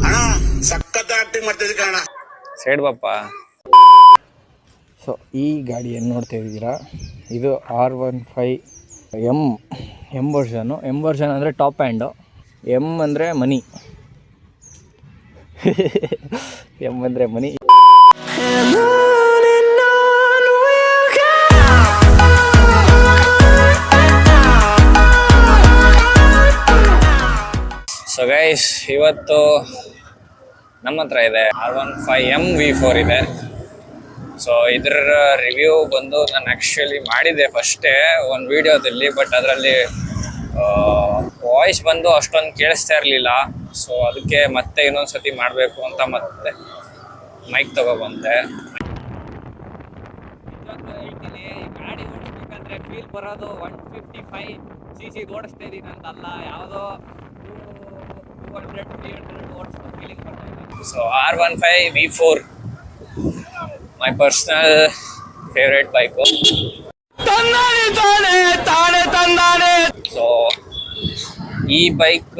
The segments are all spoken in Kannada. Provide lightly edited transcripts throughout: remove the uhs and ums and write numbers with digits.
ಅಣ್ಣ ಸಖತ್ ಆಕ್ಟಿಂಗ್ ಮಾಡ್ತಿದ್ದೆ ಕಣ. ಸೈಡ್ ಬಾಪ. ಸೊ ಈ ಗಾಡಿಯನ್ನು ನೋಡ್ತಾ ಇದ್ದೀರಾ, ಇದು R15 ಎಮ್ ವರ್ಷನು. ಎಮ್ ವರ್ಷನ್ ಅಂದರೆ ಟಾಪ್ ಹ್ಯಾಂಡು, ಎಮ್ ಅಂದರೆ ಮನಿ. ಎಮ್ ಅಂದರೆ ಮನಿ. ಸೊ ಗೈಸ್, ಇವತ್ತು ನಮ್ಮ ಹತ್ರ ಇದೆ R15 V4 ಇದೆ. ಸೊ ಇದರ ರಿವ್ಯೂ ಬಂದು ನಾನು ಆ್ಯಕ್ಚುಲಿ ಮಾಡಿದ್ದೆ ಫಸ್ಟೇ ಒಂದು ವಿಡಿಯೋದಲ್ಲಿ, ಬಟ್ ಅದರಲ್ಲಿ ವಾಯ್ಸ್ ಬಂದು ಅಷ್ಟೊಂದು ಕೇಳಿಸ್ತಾ ಇರಲಿಲ್ಲ. ಸೊ ಅದಕ್ಕೆ ಮತ್ತೆ ಇನ್ನೊಂದು ಸತಿ ಮಾಡಬೇಕು ಅಂತ ಮತ್ತೆ ಮೈಕ್ ತಗೊಬಂದೆ. ಗಾಡಿ ಓಡಿಸ್ಬೇಕಂದ್ರೆ ಫೀಲ್ ಬರೋದು 155cc ಓಡಿಸ್ತಾ ಇದ್ದೀನಿ ಅಂತಲ್ಲ, ಯಾವುದೋ 200-300 ಓಡಿಸೋ ಫೀಲಿಂಗ್ ಬರ್ತಾ ಇದೆ. So R15 V4 my personal favorite bike. So ಈ ಬೈಕ್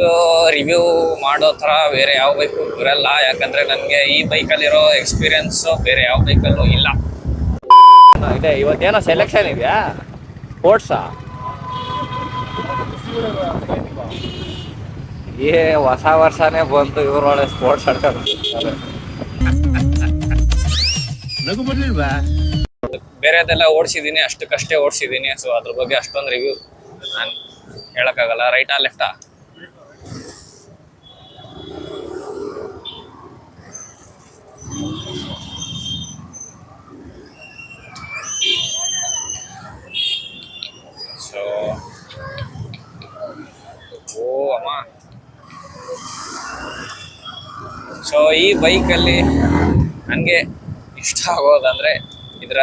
ರಿವ್ಯೂ ಮಾಡೋ ಥರ ಬೇರೆ ಯಾವ ಬೈಕು ಇರಲ್ಲ, ಯಾಕಂದರೆ ನನಗೆ ಈ ಬೈಕಲ್ಲಿರೋ ಎಕ್ಸ್ಪೀರಿಯನ್ಸು ಬೇರೆ ಯಾವ ಬೈಕಲ್ಲೂ ಇಲ್ಲ. ಇದೆ ಇವತ್ತೇನೋ ಸೆಲೆಕ್ಷನ್ ಇದೆಯಾ ಸ್ಪೋರ್ಟ್ಸಾ? ಹೊಸ ವರ್ಷನೇ ಬಂತು, ಇವರೊಳಗೆ ಸ್ಪೋರ್ಟ್ಸ್ ಆಡ್ಕೊಂಡು ಬೇರೆದೆಲ್ಲ ಓಡಿಸಿದ್ದೀನಿ, ಅಷ್ಟಕ್ಕಷ್ಟೇ ಓಡಿಸಿದ್ದೀನಿ. ಸೊ ಅದ್ರ ಬಗ್ಗೆ ಅಷ್ಟೊಂದು ರಿವ್ಯೂ ನಾನು ಹೇಳೋಕ್ಕಾಗಲ್ಲ. ರೈಟಾ ಲೆಫ್ಟಾ? ಸೊ ಓ ಅಮ್ಮ, ಸೊ ಈ ಬೈಕಲ್ಲಿ ನನಗೆ ಇಷ್ಟ ಆಗೋದಂದರೆ ಇದರ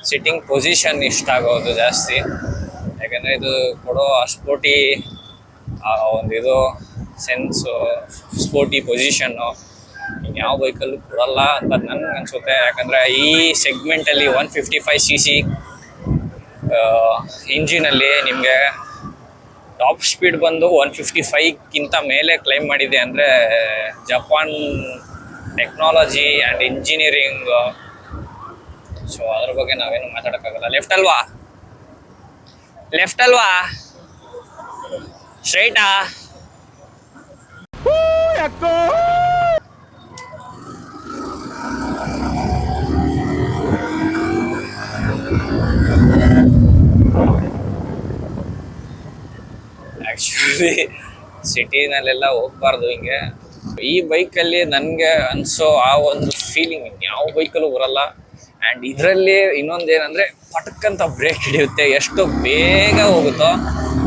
ಸಿಟ್ಟಿಂಗ್ ಪೊಸಿಷನ್ ಇಷ್ಟ ಆಗೋದು ಜಾಸ್ತಿ. ಯಾಕಂದರೆ ಇದು ಕೊಡೋ ಸ್ಪೋರ್ಟಿ ಒಂದಿದು ಸೆನ್ಸು, ಸ್ಪೋರ್ಟಿ ಪೊಸಿಷನ್ನು ಯಾವ ಬೈಕಲ್ಲೂ ಕೊಡಲ್ಲ ಅಂತ ನನಗೆ ಅನಿಸುತ್ತೆ. ಯಾಕಂದರೆ ಈ ಸೆಗ್ಮೆಂಟಲ್ಲಿ 155cc ಇಂಜಿನಲ್ಲಿ ನಿಮಗೆ ಟಾಪ್ ಸ್ಪೀಡ್ ಬಂದು 155ಕ್ಕಿಂತ ಮೇಲೆ ಕ್ಲೈಮ್ ಮಾಡಿದೆ ಅಂದರೆ Japan technology and engineering. So ಅದ್ರ ಬಗ್ಗೆ ನಾವೇನು ಮಾತಾಡೋಕ್ಕಾಗಲ್ಲ. ಲೆಫ್ಟ್ ಅಲ್ವಾ? ಲೆಫ್ಟ್ ಅಲ್ವಾ? ಸ್ಟ್ರೈಟಾ? ಆ್ಯಕ್ಚುಲಿ ಸಿಟಿನಲ್ಲೆಲ್ಲ ಹೋಗ್ಬಾರ್ದು ಹಿಂಗೆ. ಈ ಬೈಕಲ್ಲಿ ನನಗೆ ಅನಿಸೋ ಆ ಒಂದು ಫೀಲಿಂಗ್ ಯಾವ ಬೈಕಲ್ಲೂ ಬರಲ್ಲ. ಆ್ಯಂಡ್ ಇದರಲ್ಲಿ ಇನ್ನೊಂದೇನೆಂದರೆ ಪಟಕ್ಕಂತ ಬ್ರೇಕ್ ಹಿಡಿಯುತ್ತೆ, ಎಷ್ಟು ಬೇಗ ಹೋಗುತ್ತೋ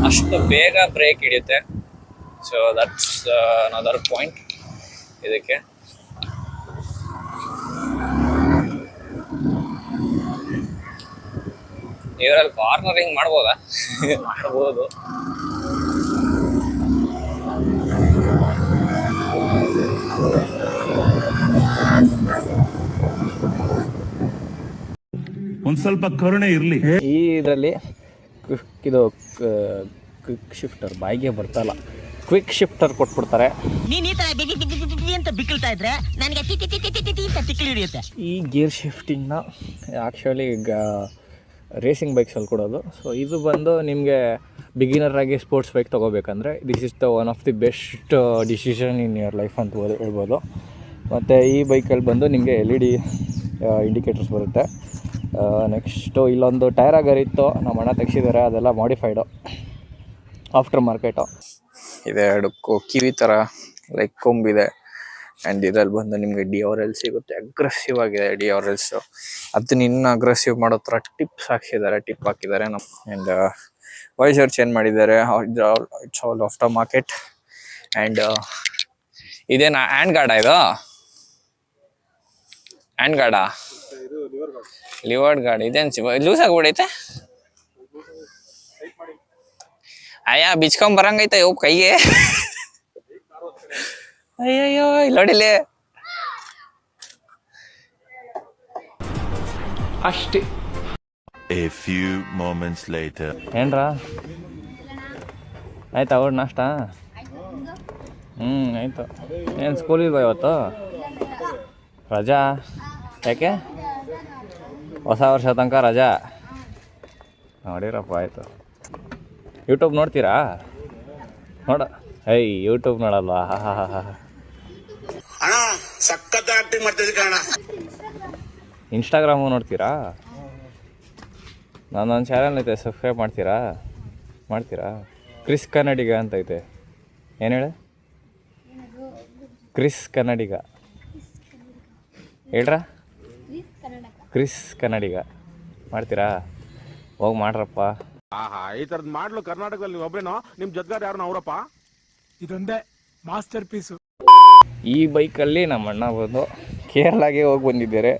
ಅಷ್ಟು ಬೇಗ ಬ್ರೇಕ್ ಹಿಡಿಯುತ್ತೆ. ಸೊ ದಟ್ಸ್ ಅನದರ್ ಪಾಯಿಂಟ್ ಇದಕ್ಕೆ. ಇವರಲ್ಲಿ ಕಾರ್ನರಿಂಗ್ ಮಾಡ್ಬೋದಾ? ಮಾಡ್ಬೋದು. ಒಂದ್ ಸ್ವಲ್ಪ ಕರುಣೆ ಇರಲಿ. ಈ ಇದರಲ್ಲಿ ಇದು ಕ್ವಿಕ್ ಶಿಫ್ಟರ್ ಬಾಯಿಗೆ ಬರ್ತಲ್ಲ, ಕ್ವಿಕ್ ಶಿಫ್ಟರ್ ಕೊಟ್ಬಿಡ್ತಾರೆ. ನೀನ್ ಈ ತರ ಅಂತ ಬಿಕ್ಕಳ್ತಾ ಇದ್ರೆ ನನಗೆ ತಿಕ್ಕಿ ಹಿಡಿಯುತ್ತೆ. ಈ ಗೇರ್ ಶಿಫ್ಟಿಂಗ್ನ ಆ್ಯಕ್ಚುಲಿ ರೇಸಿಂಗ್ ಬೈಕ್ಸಲ್ಲಿ ಕೊಡೋದು. ಸೊ ಇದು ಬಂದು ನಿಮಗೆ ಬಿಗಿನರಾಗಿ ಸ್ಪೋರ್ಟ್ಸ್ ಬೈಕ್ ತೊಗೋಬೇಕಂದ್ರೆ this is the one of the best decision in your life ಅಂತ ಹೇಳ್ಬೋದು. ಮತ್ತು ಈ ಬೈಕಲ್ಲಿ ಬಂದು ನಿಮಗೆ LED ಇಂಡಿಕೇಟರ್ಸ್ ಬರುತ್ತೆ. ನೆಕ್ಸ್ಟು ಇಲ್ಲೊಂದು ಟೈರ್ ಆಗರಿತ್ತು, ನಮ್ಮ ಅಣ್ಣ ತೆಗ್ಸಿದ್ದಾರೆ, ಅದೆಲ್ಲ ಮಾಡಿಫೈಡು ಆಫ್ಟರ್ ಮಾರ್ಕೆಟು. ಇದೆ ಎರಡಕ್ಕೂ ಕಿವಿ ಥರ ಲೈಕ್ ಕೊಂಬಿದೆ. ಆ್ಯಂಡ್ ಇದರಲ್ಲಿ ಬಂದು ನಿಮಗೆ DRL ಸಿಗುತ್ತೆ. ಅಗ್ರೆಸಿವ್ ಆಗಿದೆ DRLಸು. ಅದನ್ನ ಇನ್ನೂ ಅಗ್ರೆಸಿವ್ ಮಾಡೋ ಥರ ಟಿಪ್ ಹಾಕಿದ್ದಾರೆ ಆ್ಯಂಡ್ ವೈಸರ್ ಚೇಂಜ್ ಮಾಡಿದ್ದಾರೆ. It's all after market. And ಇದೇನಾ ಹ್ಯಾಂಡ್ ಗಾರ್ಡಾ? ಇದು ಹ್ಯಾಂಡ್ ಗಾರ್ಡಾ? ಲಿವರ್ಡ್ ಗಾರ್ಡ್. ಇದೇನು ಲೂಸ್ ಆಗ್ಬಿಡೈತೆ? ಅಯ್ಯ ಬಿಚ್ಕೊಂಬರಂಗೈತೆ ಇವು ಕೈಗೆ. ಅಯ್ಯಯ್ಯೋ ಇಲ್ಲಿ ನೋಡಿಲ್ಲಿ ಅಷ್ಟೇ. A few moments later. ಏನ್ರಾ ಆಯ್ತಾ ಅವ್ರ ನಾಷ್ಟ? ಆಯಿತು. ಏನು ಸ್ಕೂಲಿಗೆ ಇವತ್ತು ರಜಾ? ಯಾಕೆ ಹೊಸ ವರ್ಷ ತನಕ ರಜಾ? ನೋಡಿರಪ್ಪ, ಆಯಿತು. ಯೂಟ್ಯೂಬ್ ನೋಡ್ತೀರಾ? ಯೂಟ್ಯೂಬ್ ನೋಡಲ್ವಾ? ಅಣ್ಣ ಸಖತ್ ಆಕ್ಟಿಂಗ್ ಮಾಡ್ತಿದ್ದೆ ಕಣ. ಇನ್ಸ್ಟಾಗ್ರಾಮು ನೋಡ್ತೀರಾ? ನನ್ನೊಂದು ಚಾನಲ್ ಐತೆ, ಸಬ್ಸ್ಕ್ರೈಬ್ ಮಾಡ್ತೀರಾ? ಕ್ರಿಸ್ ಕನ್ನಡಿಗ ಅಂತ ಐತೆ. ಏನು ಹೇಳ? ಕ್ರಿಸ್ ಕನ್ನಡಿಗ ಹೇಳ್ರ? ಕ್ರಿಸ್ ಕನ್ನಡಿಗ ಮಾಡ್ತೀರಾ? ಹೋಗಿ ಮಾಡ್ರಪ್ಪ. ಈ ತರದ್ ಮಾಡ್ಲು ಕರ್ನಾಟಕದಲ್ಲಿ ಒಬ್ರೇನೋ, ನಿಮ್ ಜೊತೆಗಾರ ಯಾರು ಅವರಪ್ಪ? ಇದೊಂದೇ ಮಾಸ್ಟರ್ ಪೀಸು. ಈ ಬೈಕಲ್ಲಿ ನಮ್ಮ ಅಣ್ಣ ಬಂದು ಕೇರಳಗೆ ಹೋಗಿ ಬಂದಿದ್ದಾರೆ.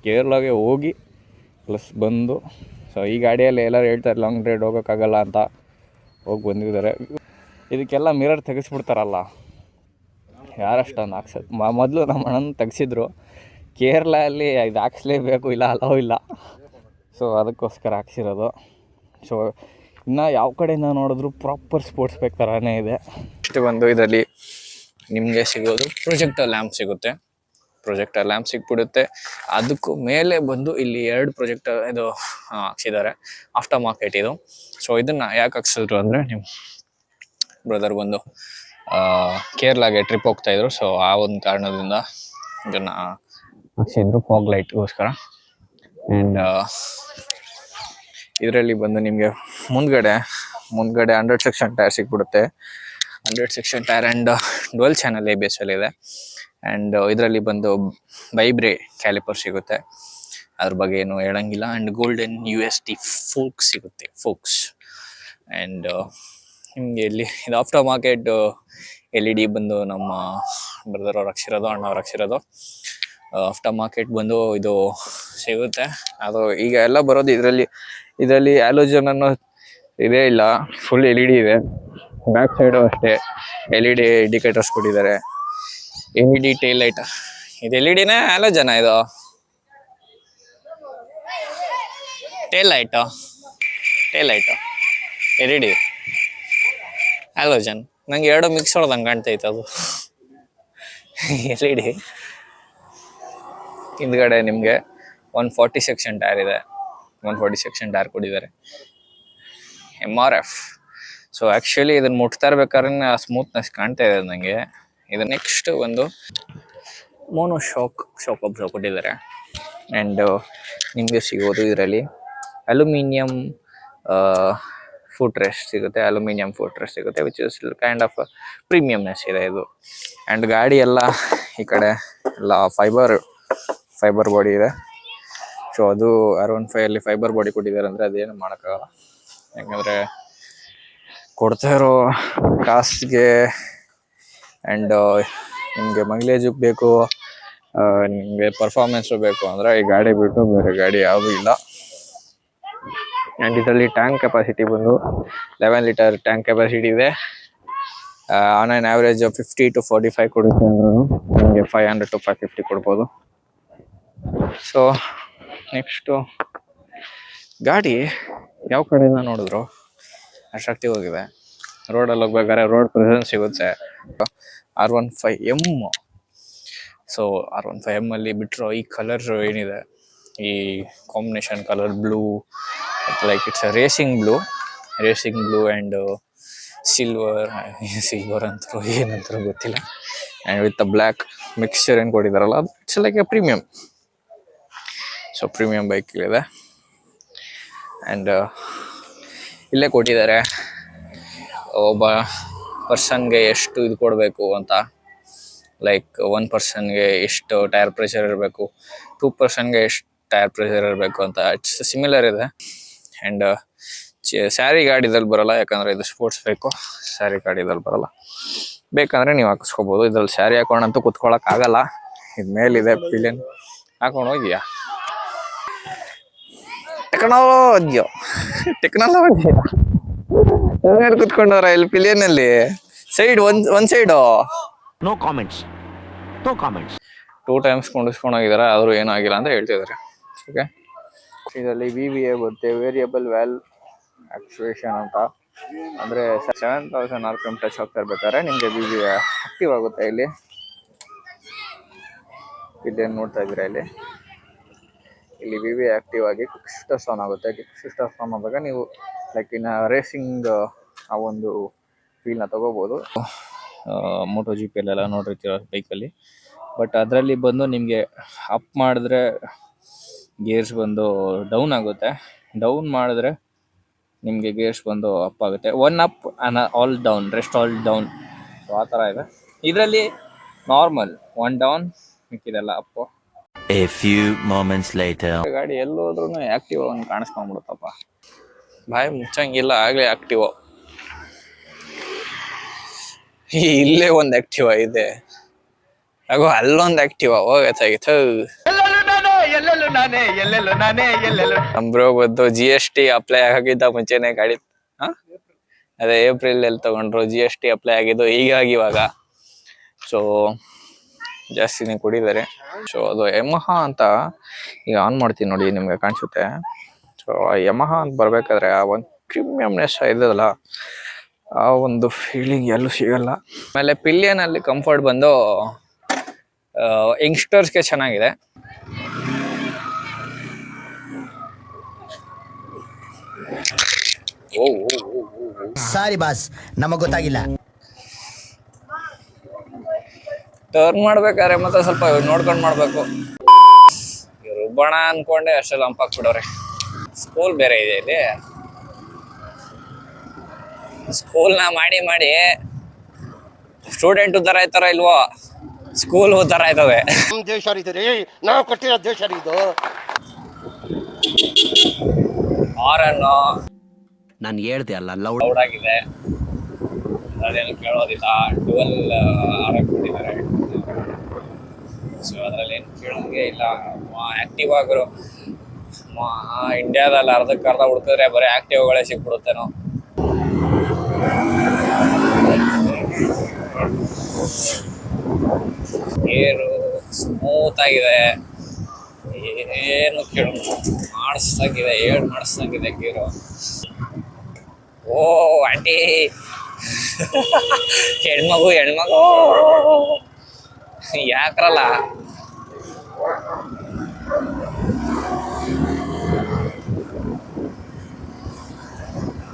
ಕೇರಳಗೆ ಹೋಗಿ ಪ್ಲಸ್ ಬಂದು, ಸೊ ಈ ಗಾಡಿಯಲ್ಲಿ ಎಲ್ಲರೂ ಹೇಳ್ತಾರೆ ಲಾಂಗ್ ಡ್ರೈವ್ ಹೋಗೋಕ್ಕಾಗಲ್ಲ ಅಂತ, ಹೋಗಿ ಬಂದಿದ್ದಾರೆ. ಇದಕ್ಕೆಲ್ಲ ಮಿರರ್ ತೆಗೆಸ್ಬಿಡ್ತಾರಲ್ಲ, ಯಾರಷ್ಟೊಂದು ಹಾಕ್ಸೋದು. ಮೊದಲು ನಮ್ಮ ಅಣ್ಣನ ತೆಗೆಸಿದ್ರು. ಕೇರಳಲ್ಲಿ ಇದು ಹಾಕ್ಸ್ಲೇಬೇಕು, ಇಲ್ಲ ಅಲೋ ಇಲ್ಲ. ಸೊ ಅದಕ್ಕೋಸ್ಕರ ಹಾಕ್ಸಿರೋದು. ಸೊ ಇನ್ನು ಯಾವ ಕಡೆಯಿಂದ ನೋಡಿದ್ರು ಪ್ರಾಪರ್ ಸ್ಪೋರ್ಟ್ಸ್ ಬೈಕ್ ಥರನೇ ಇದೆ. ಇಷ್ಟು ಬಂದು ಇದರಲ್ಲಿ ನಿಮಗೆ ಸಿಗೋದು ಪ್ರೊಜೆಕ್ಟರ್ ಲ್ಯಾಂಪ್ ಸಿಗುತ್ತೆ. ಪ್ರೊಜೆಕ್ಟರ್ ಲ್ಯಾಂಪ್ ಸಿಕ್ಬಿಡುತ್ತೆ. ಅದಕ್ಕೂ ಮೇಲೆ ಬಂದು ಇಲ್ಲಿ 2 ಪ್ರೊಜೆಕ್ಟರ್ ಇದು ಹಾಕ್ಸಿದ್ದಾರೆ. ಆಫ್ಟರ್ ಮಾರ್ಕೆಟ್ ಇದು. ಸೊ ಇದನ್ನು ಯಾಕೆ ಹಾಕ್ಸಿದ್ರು ಅಂದರೆ, ನಿಮ್ಮ ಬ್ರದರ್ ಬಂದು ಕೇರಳಗೆ ಟ್ರಿಪ್ ಹೋಗ್ತಾಯಿದ್ರು. ಸೊ ಆ ಒಂದು ಕಾರಣದಿಂದ ಇದನ್ನು ಹಾಕ್ಸಿದ್ರು, ಫಾಗ್ ಲೈಟ್ಗೋಸ್ಕರ. ಆ್ಯಂಡ್ ಇದರಲ್ಲಿ ಬಂದು ನಿಮಗೆ ಮುಂದ್ಗಡೆ 100 ಸೆಕ್ಷನ್ ಟೈರ್ ಸಿಕ್ಬಿಡುತ್ತೆ. 100 section tyre and dual channel ABS ಇದೆ. ಆ್ಯಂಡ್ ಇದರಲ್ಲಿ ಬಂದು ವೈಬ್ರೆ ಕ್ಯಾಲಿಪರ್ ಸಿಗುತ್ತೆ, ಅದ್ರ ಬಗ್ಗೆ ಏನು ಹೇಳಂಗಿಲ್ಲ. ಆ್ಯಂಡ್ ಗೋಲ್ಡನ್ USD ಫೋಕ್ಸ್ ಸಿಗುತ್ತೆ, ಫೋಕ್ಸ್. ಆ್ಯಂಡ್ ನಿಮಗೆ ಇಲ್ಲಿ ಇದು ಆಫ್ಟರ್ ಮಾರ್ಕೆಟ್ LED ಬಂದು ನಮ್ಮ ಬ್ರದರ್ ಅವ್ರು ಹಾಕ್ಸಿರೋದು, ಅಣ್ಣ ಅವ್ರು ಹಾಕ್ಸಿರೋದು. ಆಫ್ಟರ್ ಮಾರ್ಕೆಟ್ ಬಂದು ಇದು ಸಿಗುತ್ತೆ. ಅದು ಈಗ ಎಲ್ಲ ಬರೋದು ಇದರಲ್ಲಿ ಹ್ಯಾಲೋಜನ್ ಅನ್ನೋ ಇದೇ ಇಲ್ಲ, ಫುಲ್ LED ಇದೆ. ಬ್ಯಾಕ್ ಸೈಡು ಅಷ್ಟೇ LED ಇಂಡಿಕೇಟರ್ಸ್ ಕೊಟ್ಟಿದ್ದಾರೆ. LED ಟೇಲ್ ಲೈಟ್ ಇದು LED ನೇ ಹ್ಯಾಲೋಜನ? ಇದು ಟೇಲ್ ಲೈಟು LED ಹ್ಯಾಲೋಜನ್. ನಂಗೆ 2 ಮಿಕ್ಸ್ ಹೊಡೆದಂಗೆ ಕಾಣ್ತೈತೆ ಅದು. LED ಹಿಂದ್ಗಡೆ ನಿಮಗೆ 140 ಸೆಕ್ಷನ್ ಟೈರ್ ಇದೆ. 140 ಸೆಕ್ಷನ್ ಟೈರ್ ಕೊಟ್ಟಿದ್ದಾರೆ, MRF. ಸೊ ಆ್ಯಕ್ಚುಲಿ ಇದನ್ನು ಮುಟ್ತಾ ಇರ್ಬೇಕಾದ್ರೆ ಆ ಸ್ಮೂತ್ನೆಸ್ ಕಾಣ್ತಾ ಇದೆ ನನಗೆ. ಇದು ನೆಕ್ಸ್ಟ್ ಒಂದು ಮೋನೋ ಶಾಕ್ ಅಬ್ಸರ್ವ್ ಕೊಟ್ಟಿದ್ದಾರೆ. ಆ್ಯಂಡ್ ನಿಮಗೆ ಸಿಗೋದು ಇದರಲ್ಲಿ ಅಲ್ಯೂಮಿನಿಯಂ ಫುಟ್ ರೆಸ್ಟ್ ಸಿಗುತ್ತೆ, ವಿಚ್ ಇಸ್ ಕೈಂಡ್ ಆಫ್ ಪ್ರೀಮಿಯಮ್ನೆಸ್ ಇದೆ ಇದು. ಆ್ಯಂಡ್ ಗಾಡಿ ಎಲ್ಲ ಈ ಕಡೆ ಎಲ್ಲ ಫೈಬರ್ ಬಾಡಿ ಇದೆ. ಸೊ ಅದು R15 ಅಲ್ಲಿ ಫೈಬರ್ ಬಾಡಿ ಕೊಟ್ಟಿದ್ದಾರೆ ಅಂದರೆ ಅದೇನು ಮಾಡೋಕ್ಕಾಗಲ್ಲ. ಯಾಕಂದರೆ ಕೊಡ್ತಾ ಇರೋ ಕಾಸ್ಟ್ಗೆ ಆ್ಯಂಡ್ ನಿಮಗೆ ಮೈಲೇಜು ಬೇಕು, ನಿಮಗೆ ಪರ್ಫಾರ್ಮೆನ್ಸು ಬೇಕು ಅಂದರೆ ಈ ಗಾಡಿ ಬಿಟ್ಟು ಬೇರೆ ಗಾಡಿ ಯಾವುದೂ ಇಲ್ಲ. ಆ್ಯಂಡ್ ಇದರಲ್ಲಿ ಟ್ಯಾಂಕ್ ಕೆಪಾಸಿಟಿ ಬಂದು 11 ಲೀಟರ್ ಟ್ಯಾಂಕ್ ಕೆಪಾಸಿಟಿ ಇದೆ. ಆನ್ ಆನ್ ಆ್ಯಾವ್ರೇಜ್ 50 to 45 ಕೊಡುತ್ತೆ ಅಂದ್ರೂ ನಿಮಗೆ 500 to 550 ಕೊಡ್ಬೋದು. ಸೊ ನೆಕ್ಸ್ಟು ಗಾಡಿ ಯಾವ ಕಡೆಯಿಂದ ನೋಡಿದ್ರು ಅಟ್ರಾಕ್ಟಿವ್ ಆಗಿದೆ. ರೋಡಲ್ಲಿ ಹೋಗ್ಬೇಕಾದ್ರೆ ರೋಡ್ ಪ್ರೆಸೆನ್ಸ್ ಸಿಗುತ್ತೆ. R15M. ಸೊ R15M ಅಲ್ಲಿ ಬಿಟ್ಟರು ಈ ಕಲರ್ ಏನಿದೆ, ಈ combination colour blue, like it's a racing blue and silver ಅಂತಾರೋ ಏನಂತಾರೋ ಗೊತ್ತಿಲ್ಲ. And with the black mixture ಏನು ಕೊಟ್ಟಿದ್ದಾರಲ್ಲ, ಅದು it's like a premium. So premium bike ಇದೆ. ಆ್ಯಂಡ್ ಇಲ್ಲೇ ಕೊಟ್ಟಿದ್ದಾರೆ ಒಬ್ಬ ಪರ್ಸನ್ಗೆ ಎಷ್ಟು ಇದು ಕೊಡಬೇಕು ಅಂತ. ಲೈಕ್ 1 ಪರ್ಸನ್ಗೆ ಎಷ್ಟು ಟೈರ್ ಪ್ರೆಷರ್ ಇರಬೇಕು, 2 ಪರ್ಸನ್ಗೆ ಎಷ್ಟು ಟೈರ್ ಪ್ರೆಷರ್ ಇರಬೇಕು ಅಂತ. ಇಟ್ಸ್ ಸಿಮಿಲರ್ ಇದೆ. ಆ್ಯಂಡ್ ಸ್ಯಾರಿ ಗಾಡಿದಲ್ಲಿ ಬರೋಲ್ಲ, ಯಾಕಂದರೆ ಇದು ಸ್ಪೋರ್ಟ್ಸ್ ಬೈಕು. ಸ್ಯಾರಿ ಗಾಡಿದಲ್ಲಿ ಬರೋಲ್ಲ, ಬೇಕಂದರೆ ನೀವು ಹಾಕಿಸ್ಕೋಬೋದು. ಇದ್ರಲ್ಲಿ ಸ್ಯಾರಿ ಹಾಕೊಂಡಂತೂ ಕುತ್ಕೊಳ್ಳೋಕ್ಕಾಗಲ್ಲ. ಇದು ಮೇಲಿದೆ ಪಿಲಿಯನ್, ಹಾಕೊಂಡು ಹೋಗಿಯಾ ಟೆಕ್ನಾಲಜಿ ಕುತ್ಕೊಂಡವ್ರ ಇಲ್ಲಿ ಪಿಲಿಯನಲ್ಲಿ ಸೈಡ್ ಒಂದ್ ಸೈಡು ನೋ ಕಾಮೆಂಟ್ಸ್ 2 ಟೈಮ್ಸ್ ಕೊಂಡಿಸ್ಕೊಂಡೋಗಿದ್ದಾರೆ, ಆದರೂ ಏನೂ ಆಗಿಲ್ಲ ಅಂತ ಹೇಳ್ತಿದ್ದಾರೆ. ಓಕೆ, ಇದರಲ್ಲಿ VVA ಬರುತ್ತೆ, ವೇರಿಯಬಲ್ ವ್ಯಾಲ್ವ್ ಆಕ್ಚುಯೇಷನ್ ಅಂತ. ಅಂದರೆ 7000 RPM ಟಚ್ ಹೋಗ್ತಾ ಇರ್ಬೇಕಾದ್ರೆ ನಿಮಗೆ ಬಿ ಬಿ ಆಕ್ಟಿವ್ ಆಗುತ್ತೆ. ಇಲ್ಲೇನು ನೋಡ್ತಾ ಇದ್ದೀರಾ, ಇಲ್ಲಿ ಬಿ ಬಿ ಆಕ್ಟಿವ್ ಆಗಿ ಕ್ವಿಕ್ ಶೂಟರ್ಸ್ ಆನ್ ಆಗುತ್ತೆ. ಕ್ವಿಕ್ ಶೂಟರ್ಸ್ ಆನ್ ಆದಾಗ ನೀವು ಲೈಕ್ ಇನ್ನು ರೇಸಿಂಗ್ ಆ ಒಂದು ಫೀಲ್ನ ತೊಗೋಬೋದು. ಮೋಟೋ ಜಿ ಪಿಯಲ್ಲೆಲ್ಲ ನೋಡಿರ್ತೀರ ಬೈಕಲ್ಲಿ. ಬಟ್ ಅದರಲ್ಲಿ ಬಂದು ನಿಮಗೆ ಅಪ್ ಮಾಡಿದ್ರೆ ಗೇರ್ಸ್ ಬಂದು ಡೌನ್ ಆಗುತ್ತೆ, ಡೌನ್ ಮಾಡಿದ್ರೆ ನಿಮಗೆ ಗೇರ್ಸ್ ಬಂದು ಅಪ್ ಆಗುತ್ತೆ. 1 up all down, rest all down. So ಆ ಥರ ಇದೆ. ಇದರಲ್ಲಿ ನಾರ್ಮಲ್ 1 ಡೌನ್, ಮಿಕ್ಕಿದೆಲ್ಲ up. A few moments later. ಗಾಡಿ ಎಲ್ಲೋದ್ರೂ ಆ್ಯಕ್ಟಿವ್ ಒಂದು ಕಾಣಿಸ್ಕೊಂಡ್ಬಿಡುತ್ತಪ್ಪ. ಬಾಯಿ ಮುಚ್ಚಂಗಿಲ್ಲ, ಆಗಲೇ ಆ್ಯಕ್ಟಿವ್. ಇಲ್ಲೇ ಒಂದು ಆ್ಯಕ್ಟಿವ್ ಇದೆ, ಹಾಗೋ ಅಲ್ಲೊಂದು ಆ್ಯಕ್ಟಿವ್ ಹೋಗತ್ತಾಗಿತ್ತು. ನಮ್ಬ್ರೋ ಬಂದು GST ಅಪ್ಲೈ ಆಗಿದ್ದ ಮುಂಚೆನೆ ಗಾಡಿ, ಅದೇ ಏಪ್ರಿಲ್ ಅಲ್ಲಿ ತಗೊಂಡ್ರು. GST ಅಪ್ಲೈ ಆಗಿದ್ದು ಇವಾಗ. ಸೊ ಜಾಸ್ತಿನೇ ಕುಡಿದ್ದಾರೆ. ಸೊ ಅದು ಯಮಹಾ ಅಂತ ಈಗ ಆನ್ ಮಾಡ್ತೀನಿ ನೋಡಿ, ನಿಮ್ಗೆ ಕಾಣಿಸುತ್ತೆ. ಸೊ ಆ ಯಮಹಾ ಅಂತ ಬರ್ಬೇಕಾದ್ರೆ ಆ ಒಂದು ಪ್ರೀಮಿಯಮ್ನೆಸ್ ಇದೆಯಲ್ಲ, ಆ ಒಂದು ಫೀಲಿಂಗ್ ಎಲ್ಲೂ ಸಿಗಲ್ಲ. ಆಮೇಲೆ ಪಿಲಿಯನ್ ಅಲ್ಲಿ ಕಂಫರ್ಟ್ ಬಂದು ಯಂಗ್ಸ್ಟರ್ಸ್ಗೆ ಚೆನ್ನಾಗಿದೆ. ಸಾರಿ ಬಾಸ್, ನಮಗ್ ಗೊತ್ತಾಗಿಲ್ಲ. ಟರ್ನ್ ಮಾಡ್ಬೇಕಾದ್ರೆ ಮತ್ತೆ ಸ್ವಲ್ಪ ನೋಡ್ಕೊಂಡು ಮಾಡ್ಬೇಕು. ರುಬ್ಬಣ ಅನ್ಕೊಂಡೆ ಅಷ್ಟೆಲ್ಲ ಹಂಪಾಕ್ಬಿಡವ್ರೆ. ಸ್ಕೂಲ್ ಬೇರೆ ಇದೆ ಇಲ್ಲಿ. ಸ್ಕೂಲ್ನ ಮಾಡಿ ಸ್ಟೂಡೆಂಟ್ ಉದ್ದಾರ ಆಯ್ತಾರ ಇಲ್ವೋ, ಸ್ಕೂಲ್ ಉದ್ದಾರ ಆಯ್ತವೆ. ನಮ್ಮ ದೇಶ ರೀ, ನಾವು ಕಟ್ಟಿರೋ ದೇಶ ಇದು. ಹಾರನ್ನು ನಾನು ಹೇಳ್ದೆ ಅಲ್ಲ, ಲೌಡ್ ಆಗಿದೆ, ಅದೇನು ಕೇಳೋದಿಲ್ಲ. ಡುವಲ್ ಹಾರಾಕ್ಬಿಟ್ಟಿದ್ದಾರೆ. ಸೊ ಅದ್ರಲ್ಲಿ ಏನು ಕೇಳೋಂಗೆ ಇಲ್ಲ. ಆಕ್ಟಿವ್ ಆಗಿರೋ ಇಂಡಿಯಾದಲ್ಲಿ ಅರ್ಧಕ್ಕರ್ಧ ಹುಡ್ಕಿದ್ರೆ ಬರೀ ಆಕ್ಟಿವ್ಗಳೇ ಸಿಕ್ಬಿಡುತ್ತೇನೋ. ಏರು ಸ್ಮೂತ್ ಆಗಿದೆ, ಏನು ಕೇಳ ಮಾಡಿಸ್ದಂಗಿದೆ, ಮಾಡಿಸ್ದಂಗಿದೆ ಗೀರು. ಓ ಆಂಟಿ, ಹೆಣ್ಮಗು ಯಾಕ್ರಲ್ಲ.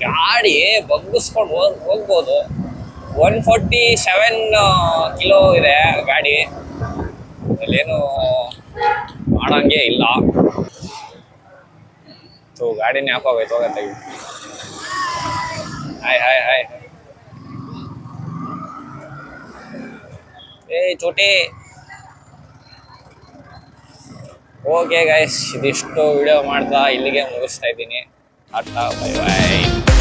ಗಾಡಿ ಬಗ್ಗಿಸ್ಕೊಂಡು ಹೋಗ್ಬೋದು. 147 ಕಿಲೋ ಇದೆ ಗಾಡಿ, ಅಲ್ಲೇನು ಮಾಡಂಗೆ ಇಲ್ಲ. ಸೊ ಗಾಡಿನೇ ಆಫ್ ಆಗೋಯ್ತು, ಹೋಗತ್ತೆ. ಹಾಯ್ ಏ ಚೋಟಿ. ಓಕೆ ಗೈಸ್, ಇದಿಷ್ಟು ವಿಡಿಯೋ ಮಾಡ್ತಾ ಇಲ್ಲಿಗೆ ಮುಗಿಸ್ತಾ ಇದ್ದೀನಿ. Tata, bye bye.